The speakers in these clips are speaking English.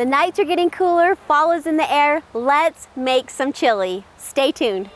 The nights are getting cooler, fall is in the air. Let's make some chili. Stay tuned.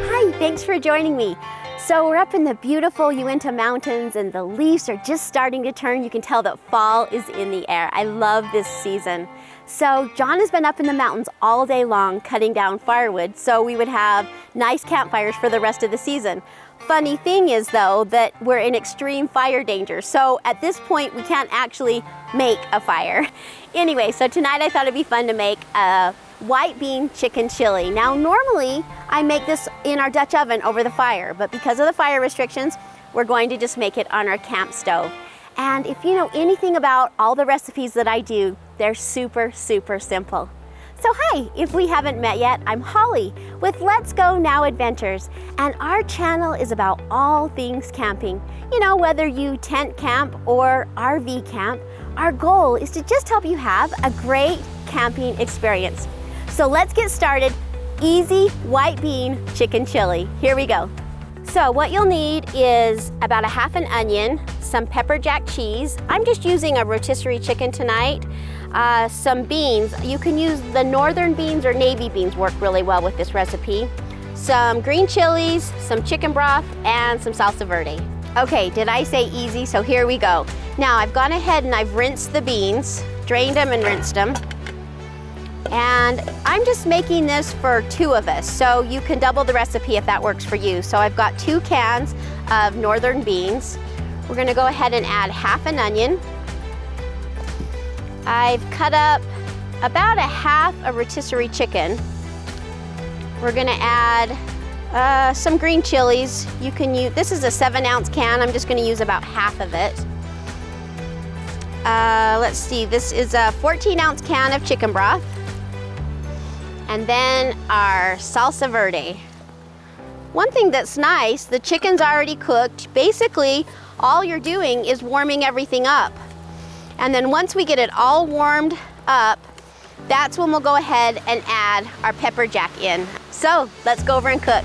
Hi, thanks for joining me. So we're up in the beautiful Uinta Mountains and the leaves are just starting to turn. You can tell that fall is in the air. I love this season. So John has been up in the mountains all day long cutting down firewood so we would have nice campfires for the rest of the season. Funny thing is though that we're in extreme fire danger. So at this point we can't actually make a fire. Anyway, so tonight I thought it'd be fun to make a white bean chicken chili. Now normally I make this in our Dutch oven over the fire, but because of the fire restrictions, we're going to just make it on our camp stove. And if you know anything about all the recipes that I do, they're super, super simple. So hi, if we haven't met yet, I'm Holly with Let's Go Now Adventures, and our channel is about all things camping. You know, whether you tent camp or RV camp, our goal is to just help you have a great camping experience. So let's get started. Easy white bean chicken chili. Here we go. So what you'll need is about a half an onion, some pepper jack cheese. I'm just using a rotisserie chicken tonight. Some beans. You can use the northern beans or navy beans, work really well with this recipe. Some green chilies, some chicken broth, and some salsa verde. Okay, did I say easy? So here we go. Now I've gone ahead and I've rinsed the beans, drained them and rinsed them. And I'm just making this for 2 of us, so you can double the recipe if that works for you. So I've got 2 cans of northern beans. We're gonna go ahead and add half an onion. I've cut up about a half a rotisserie chicken. We're gonna add some green chilies. You can use, this is a 7-ounce can. I'm just gonna use about half of it. Let's see, this is a 14-ounce can of chicken broth. And then our salsa verde. One thing that's nice, the chicken's already cooked. Basically, all you're doing is warming everything up. And then once we get it all warmed up, that's when we'll go ahead and add our pepper jack in. So let's go over and cook.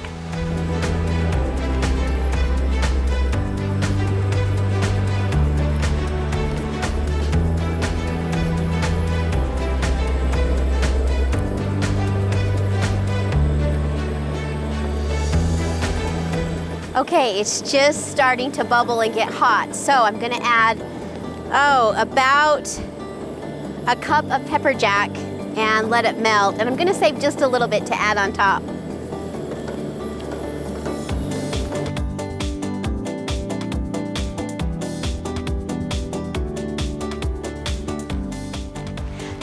Okay, it's just starting to bubble and get hot. So I'm gonna add, about a cup of pepper jack and let it melt. And I'm gonna save just a little bit to add on top.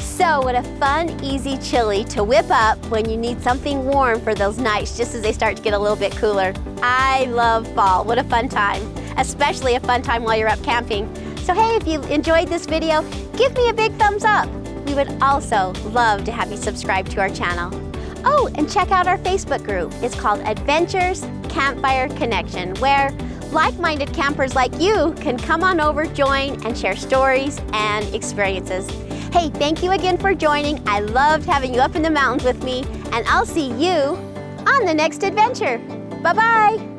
So what a fun, easy chili to whip up when you need something warm for those nights just as they start to get a little bit cooler. I love fall. What a fun time, especially a fun time while you're up camping. So hey, if you enjoyed this video, give me a big thumbs up. We would also love to have you subscribe to our channel. Oh, and check out our Facebook group. It's called Adventures Campfire Connection, where like-minded campers like you can come on over, join, and share stories and experiences. Hey, thank you again for joining. I loved having you up in the mountains with me, and I'll see you on the next adventure. Bye-bye.